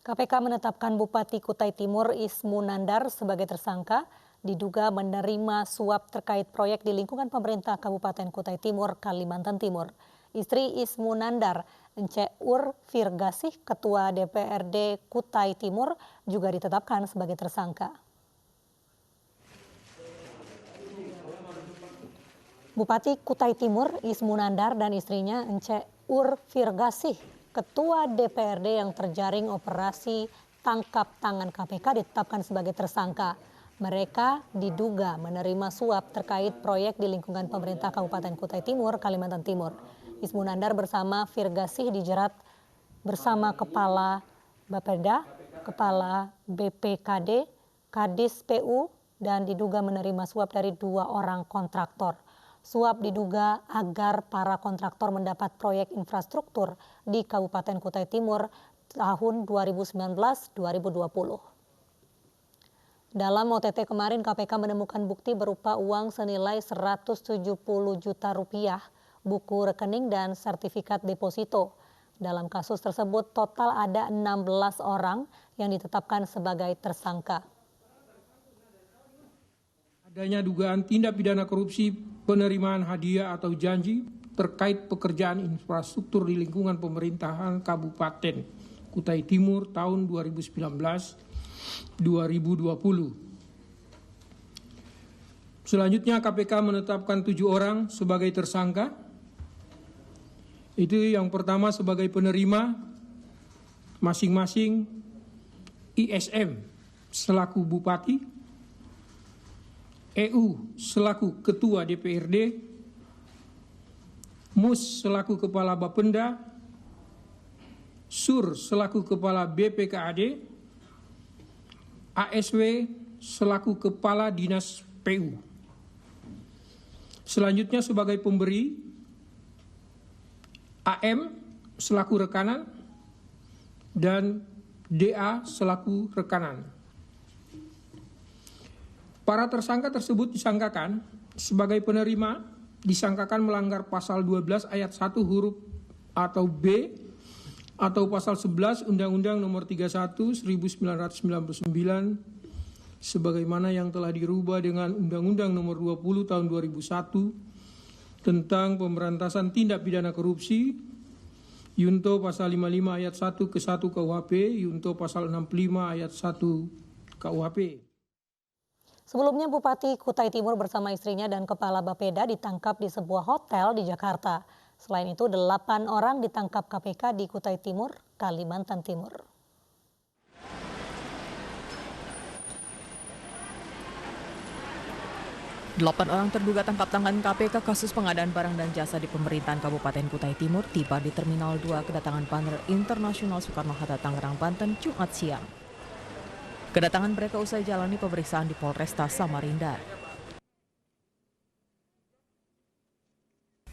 KPK menetapkan Bupati Kutai Timur Ismu Nandar sebagai tersangka diduga menerima suap terkait proyek di lingkungan pemerintah Kabupaten Kutai Timur, Kalimantan Timur. Istri Ismu Nandar, Ence Ur Firgasih, Ketua DPRD Kutai Timur, juga ditetapkan sebagai tersangka. Bupati Kutai Timur Ismu Nandar dan istrinya Ence Ur Firgasih, Ketua DPRD yang terjaring operasi tangkap tangan KPK, ditetapkan sebagai tersangka. Mereka diduga menerima suap terkait proyek di lingkungan pemerintah Kabupaten Kutai Timur, Kalimantan Timur. Ismu Nandar bersama Firgasih dijerat bersama Kepala Bapeda, Kepala BPKD, Kadis PU, dan diduga menerima suap dari 2 orang kontraktor. Suap diduga agar para kontraktor mendapat proyek infrastruktur di Kabupaten Kutai Timur tahun 2019-2020. Dalam OTT kemarin, KPK menemukan bukti berupa uang senilai 170 juta rupiah, buku rekening, dan sertifikat deposito. Dalam kasus tersebut, total ada 16 orang yang ditetapkan sebagai tersangka. Adanya dugaan tindak pidana korupsi penerimaan hadiah atau janji terkait pekerjaan infrastruktur di lingkungan pemerintahan Kabupaten Kutai Timur tahun 2019-2020. Selanjutnya KPK menetapkan 7 orang sebagai tersangka. Itu yang pertama sebagai penerima masing-masing ISM selaku Bupati, EU selaku Ketua DPRD, Mus selaku Kepala Bapenda, Sur selaku Kepala BPKAD, ASW selaku Kepala Dinas PU. Selanjutnya sebagai pemberi, AM selaku rekanan, dan DA selaku rekanan. Para tersangka tersebut disangkakan sebagai penerima, disangkakan melanggar pasal 12 ayat 1 huruf atau B atau pasal 11 Undang-Undang Nomor 31 1999 sebagaimana yang telah dirubah dengan Undang-Undang Nomor 20 Tahun 2001 tentang pemberantasan tindak pidana korupsi, Yunto pasal 55 ayat 1 ke 1 KUHP, Yunto pasal 65 ayat 1 KUHP. Sebelumnya Bupati Kutai Timur bersama istrinya dan Kepala Bapeda ditangkap di sebuah hotel di Jakarta. Selain itu 8 orang ditangkap KPK di Kutai Timur, Kalimantan Timur. Delapan orang terduga tangkap tangan KPK kasus pengadaan barang dan jasa di pemerintahan Kabupaten Kutai Timur tiba di Terminal 2 kedatangan Bandara Internasional Soekarno-Hatta, Tangerang, Banten, Jumat siang. Kedatangan mereka usai jalani pemeriksaan di Polresta Samarinda.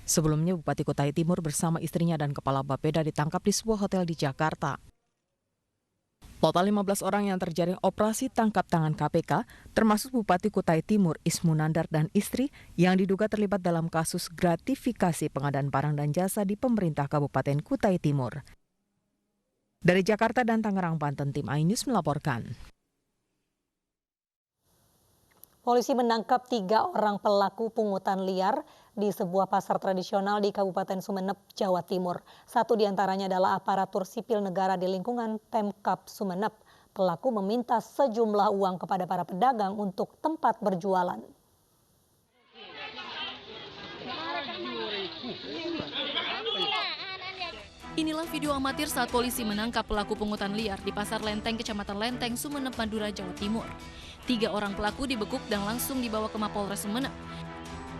Sebelumnya Bupati Kutai Timur bersama istrinya dan Kepala Bapeda ditangkap di sebuah hotel di Jakarta. Total 15 orang yang terjaring operasi tangkap tangan KPK, termasuk Bupati Kutai Timur Ismu Nandar dan istri yang diduga terlibat dalam kasus gratifikasi pengadaan barang dan jasa di pemerintah Kabupaten Kutai Timur. Dari Jakarta dan Tangerang, Banten, tim iNews melaporkan. Polisi menangkap 3 orang pelaku pungutan liar di sebuah pasar tradisional di Kabupaten Sumeneb, Jawa Timur. 1 diantaranya adalah aparatur sipil negara di lingkungan Pemkab Sumeneb. Pelaku meminta sejumlah uang kepada para pedagang untuk tempat berjualan. Inilah video amatir saat polisi menangkap pelaku pungutan liar di Pasar Lenteng, Kecamatan Lenteng, Sumeneb, Madura, Jawa Timur. 3 orang pelaku dibekuk dan langsung dibawa ke Mapolres Sumeneb.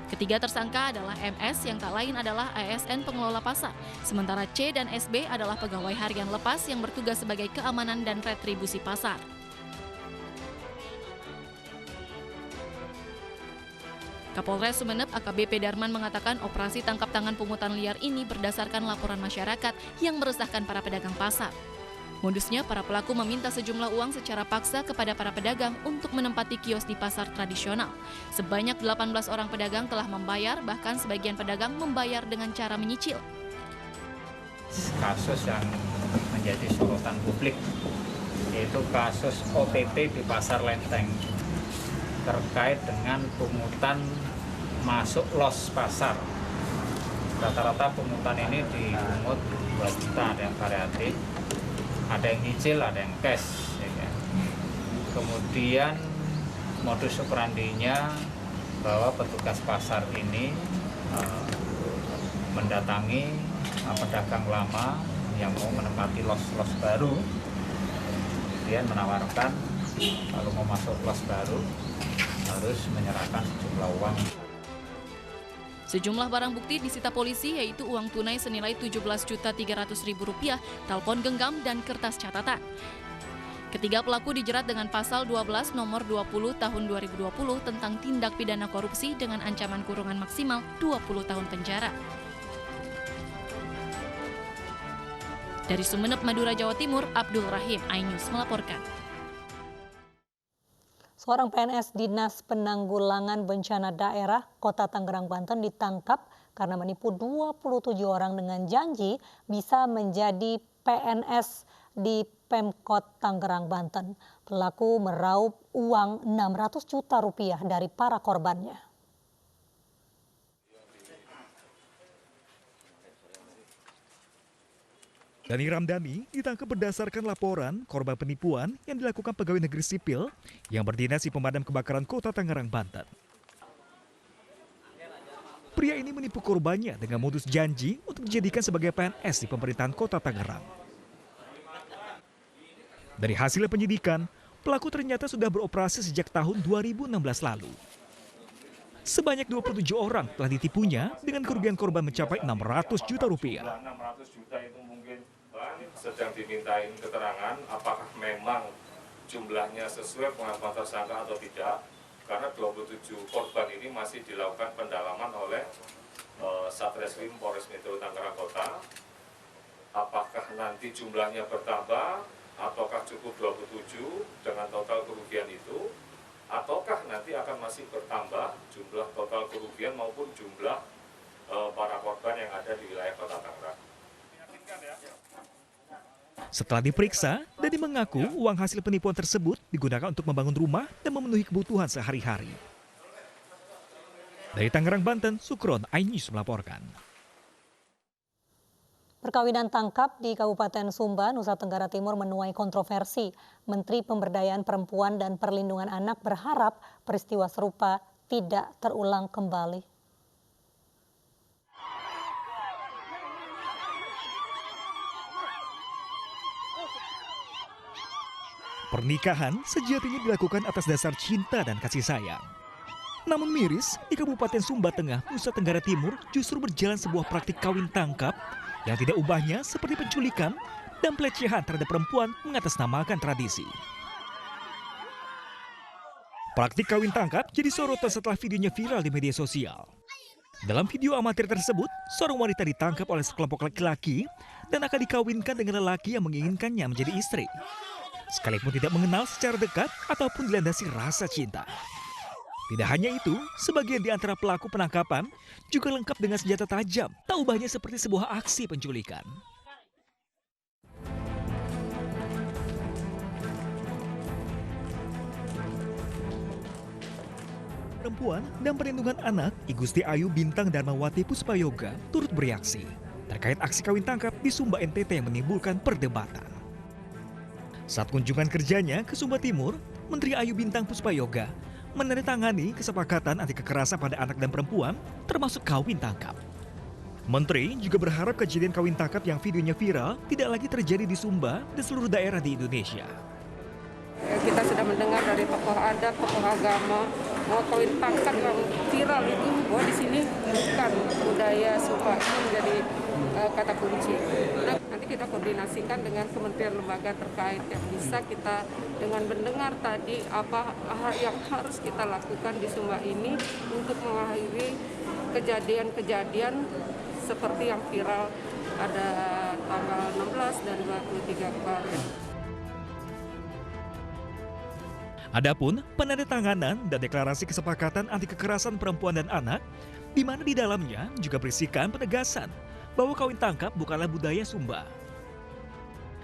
Ketiga tersangka adalah MS yang tak lain adalah ASN pengelola pasar, sementara C dan SB adalah pegawai harian lepas yang bertugas sebagai keamanan dan retribusi pasar. Kapolres Sumeneb AKBP Darman mengatakan operasi tangkap tangan pungutan liar ini berdasarkan laporan masyarakat yang meresahkan para pedagang pasar. Modusnya, para pelaku meminta sejumlah uang secara paksa kepada para pedagang untuk menempati kios di pasar tradisional. Sebanyak 18 orang pedagang telah membayar, bahkan sebagian pedagang membayar dengan cara menyicil. Kasus yang menjadi sorotan publik yaitu kasus OTT di Pasar Lenteng terkait dengan pungutan masuk los pasar. Rata-rata pungutan ini dipungut 2 juta, ada yang variatif, ada yang nyicil, ada yang cash. Ya. Kemudian modus operandinya bahwa petugas pasar ini mendatangi pedagang lama yang mau menempati los-los baru, kemudian menawarkan kalau mau masuk los baru harus menyerahkan sejumlah uang. Sejumlah barang bukti disita polisi yaitu uang tunai senilai Rp17.300.000, telepon genggam, dan kertas catatan. Ketiga pelaku dijerat dengan pasal 12 nomor 20 tahun 2020 tentang tindak pidana korupsi dengan ancaman kurungan maksimal 20 tahun penjara. Dari Sumeneb, Madura, Jawa Timur, Abdul Rahim, iNews melaporkan. Seorang PNS Dinas Penanggulangan Bencana Daerah Kota Tangerang, Banten ditangkap karena menipu 27 orang dengan janji bisa menjadi PNS di Pemkot Tangerang, Banten. Pelaku meraup uang 600 juta rupiah dari para korbannya. Dani Ramdhani ditangkap berdasarkan laporan korban penipuan yang dilakukan pegawai negeri sipil yang berdinas di pemadam kebakaran Kota Tangerang, Banten. Pria ini menipu korbannya dengan modus janji untuk dijadikan sebagai PNS di pemerintahan Kota Tangerang. Dari hasil penyidikan, pelaku ternyata sudah beroperasi sejak tahun 2016 lalu. Sebanyak 27 orang telah ditipunya dengan kerugian korban mencapai 600 juta rupiah. 600 juta itu mungkin sedang dimintain keterangan apakah memang jumlahnya sesuai pengakuan tersangka atau tidak. Karena 27 korban ini masih dilakukan pendalaman oleh Satreskrim Polres Metro Tangerang Kota. Apakah nanti jumlahnya bertambah, ataukah cukup 27 dengan total kerugian itu, ataukah nanti akan masih bertambah jumlah total kerugian maupun jumlah para korban yang ada di wilayah Kota Tangerang. Setelah diperiksa, Dani mengaku uang hasil penipuan tersebut digunakan untuk membangun rumah dan memenuhi kebutuhan sehari-hari. Dari Tangerang, Banten, Sukron, iNews melaporkan. Perkawinan tangkap di Kabupaten Sumba, Nusa Tenggara Timur menuai kontroversi. Menteri Pemberdayaan Perempuan dan Perlindungan Anak berharap peristiwa serupa tidak terulang kembali. Pernikahan sejatinya dilakukan atas dasar cinta dan kasih sayang. Namun miris, di Kabupaten Sumba Tengah, Nusa Tenggara Timur justru berjalan sebuah praktik kawin tangkap yang tidak ubahnya seperti penculikan dan pelecehan terhadap perempuan mengatasnamakan tradisi. Praktik kawin tangkap jadi sorotan setelah videonya viral di media sosial. Dalam video amatir tersebut, seorang wanita ditangkap oleh sekelompok laki-laki dan akan dikawinkan dengan lelaki yang menginginkannya menjadi istri. Sekalipun tidak mengenal secara dekat ataupun dilandasi rasa cinta. Tidak hanya itu, sebagian di antara pelaku penangkapan juga lengkap dengan senjata tajam, tak ubahnya seperti sebuah aksi penculikan. Perempuan dan Perlindungan Anak, Igusti Ayu Bintang Darmawati Puspayoga turut bereaksi terkait aksi kawin tangkap di Sumba NTT yang menimbulkan perdebatan. Saat kunjungan kerjanya ke Sumba Timur, Menteri Ayu Bintang Puspayoga menandatangani kesepakatan anti kekerasan pada anak dan perempuan, termasuk kawin tangkap. Menteri juga berharap kejadian kawin tangkap yang videonya viral tidak lagi terjadi di Sumba dan seluruh daerah di Indonesia. Kita sudah mendengar dari tokoh adat, tokoh agama, bahwa kawin tangkap yang viral itu bahwa di sini bukan budaya Sumba, ini menjadi kata kunci. Nah, nanti kita koordinasikan dengan kementerian lembaga terkait yang bisa kita dengan mendengar tadi apa yang harus kita lakukan di Sumba ini untuk mengakhiri kejadian-kejadian seperti yang viral pada tanggal 16 dan 23 kemarin. Adapun penandatanganan dan deklarasi kesepakatan anti kekerasan perempuan dan anak, di mana di dalamnya juga berisikan penegasan bahwa kawin tangkap bukanlah budaya Sumba.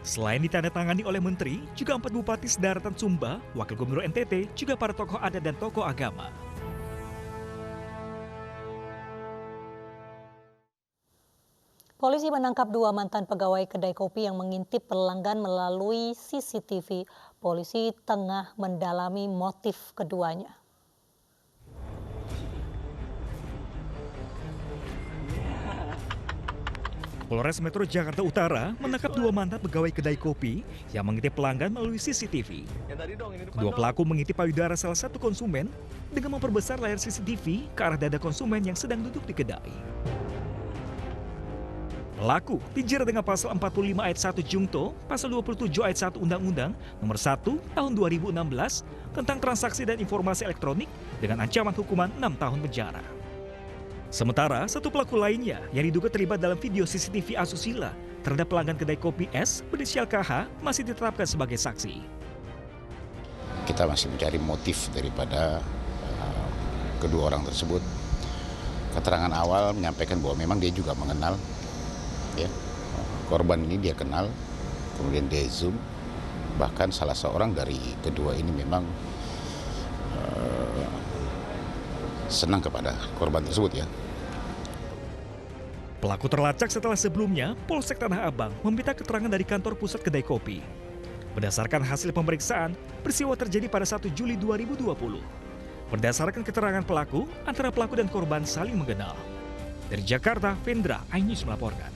Selain ditandatangani oleh Menteri, juga 4 Bupati Sedaratan Sumba, Wakil Gubernur NTT, juga para tokoh adat dan tokoh agama. Polisi menangkap 2 mantan pegawai kedai kopi yang mengintip pelanggan melalui CCTV. Polisi tengah mendalami motif keduanya. Polres Metro Jakarta Utara menangkap 2 mantan pegawai kedai kopi yang mengintip pelanggan melalui CCTV. Kedua pelaku mengintip payudara salah satu konsumen dengan memperbesar layar CCTV ke arah dada konsumen yang sedang duduk di kedai. Pelaku dijerat dengan pasal 45 ayat 1 Jungto, pasal 27 ayat 1 Undang-Undang Nomor 1 Tahun 2016 tentang transaksi dan informasi elektronik dengan ancaman hukuman 6 tahun penjara. Sementara, satu pelaku lainnya yang diduga terlibat dalam video CCTV asusila terhadap pelanggan kedai kopi S berinisial KH masih ditetapkan sebagai saksi. Kita masih mencari motif daripada kedua orang tersebut. Keterangan awal menyampaikan bahwa memang dia juga mengenal korban ini, dia kenal, kemudian dia zoom. Bahkan salah seorang dari kedua ini memang senang kepada korban tersebut ya. Pelaku terlacak setelah sebelumnya Polsek Tanah Abang meminta keterangan dari kantor pusat kedai kopi. Berdasarkan hasil pemeriksaan, peristiwa terjadi pada 1 Juli 2020. Berdasarkan keterangan pelaku, antara pelaku dan korban saling mengenal. Dari Jakarta, Vendra, iNews melaporkan.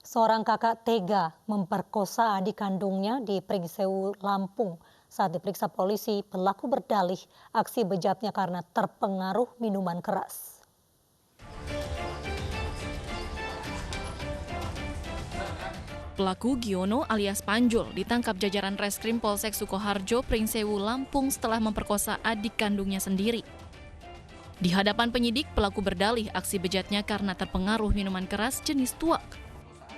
Seorang kakak tega memperkosa adik kandungnya di Pringsewu, Lampung. Saat diperiksa polisi, pelaku berdalih aksi bejatnya karena terpengaruh minuman keras. Pelaku Giono alias Panjul ditangkap jajaran Reskrim Polsek Sukoharjo, Pringsewu, Lampung setelah memperkosa adik kandungnya sendiri. Di hadapan penyidik, pelaku berdalih aksi bejatnya karena terpengaruh minuman keras jenis tuak.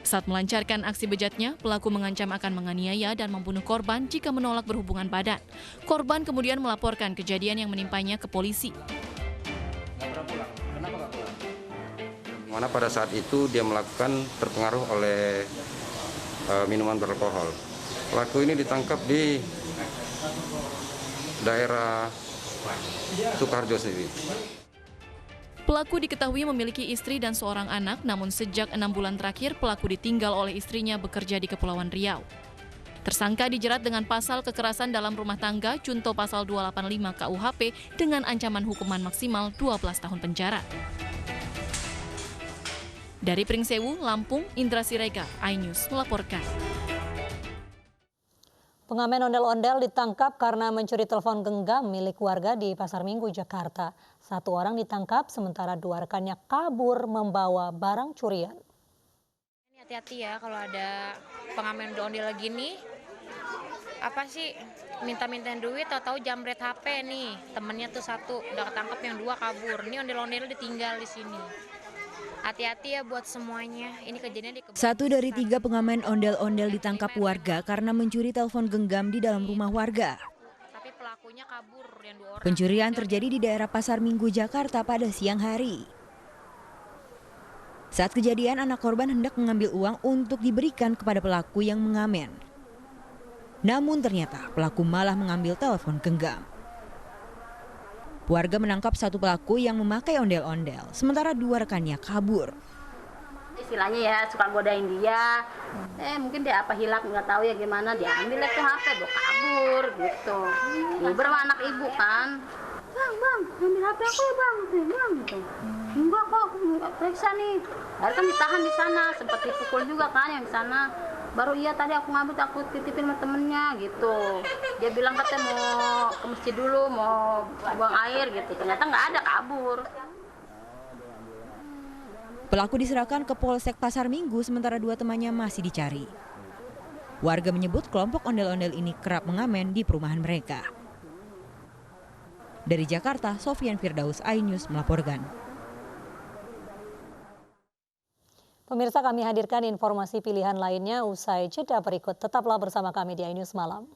Saat melancarkan aksi bejatnya, pelaku mengancam akan menganiaya dan membunuh korban jika menolak berhubungan badan. Korban kemudian melaporkan kejadian yang menimpanya ke polisi. Mana pada saat itu dia melakukan terpengaruh oleh minuman beralkohol. Pelaku ini ditangkap di daerah Sukoharjo sendiri. Pelaku diketahui memiliki istri dan seorang anak, namun sejak 6 bulan terakhir pelaku ditinggal oleh istrinya bekerja di Kepulauan Riau. Tersangka dijerat dengan pasal kekerasan dalam rumah tangga junto pasal 285 KUHP dengan ancaman hukuman maksimal 12 tahun penjara. Dari Pringsewu, Lampung, Indra Sirega, iNews melaporkan. Pengamen ondel-ondel ditangkap karena mencuri telepon genggam milik warga di Pasar Minggu, Jakarta. 1 orang ditangkap, sementara 2 rekannya kabur membawa barang curian. Hati-hati ya kalau ada pengamen ondel gini, apa sih minta-mintain duit, tahu-tahu jamret HP nih. Temennya tuh 1 udah ketangkep, yang 2 kabur. Ini ondel-ondel ditinggal di sini. Hati-hati ya buat semuanya. Ini kejadian di 1 dari 3 pengamen ondel-ondel ditangkap warga karena mencuri telepon genggam di dalam rumah warga. Tapi pelakunya kabur, yang 2 orang. Pencurian terjadi di daerah Pasar Minggu, Jakarta pada siang hari. Saat kejadian, anak korban hendak mengambil uang untuk diberikan kepada pelaku yang mengamen. Namun ternyata pelaku malah mengambil telepon genggam. Warga menangkap 1 pelaku yang memakai ondel-ondel, sementara 2 rekannya kabur. Istilahnya ya suka godain dia, mungkin dia apa hilap nggak tahu ya gimana, dia ambil itu HP, dia kabur gitu. Ibu sama anak ibu kan, bang ambil HP aku ya bang, gitu. Enggak kok, periksa nih. Akhirnya kan ditahan di sana, sempat dipukul juga kan yang di sana. Baru iya tadi aku ngambil, aku titipin sama temennya gitu. Dia bilang katanya mau ke masjid dulu, mau buang air gitu. Ternyata nggak ada, kabur. Pelaku diserahkan ke Polsek Pasar Minggu, sementara 2 temannya masih dicari. Warga menyebut kelompok ondel-ondel ini kerap mengamen di perumahan mereka. Dari Jakarta, Sofian Firdaus, iNews melaporkan. Pemirsa, kami hadirkan informasi pilihan lainnya usai jeda berikut. Tetaplah bersama kami di iNews Malam.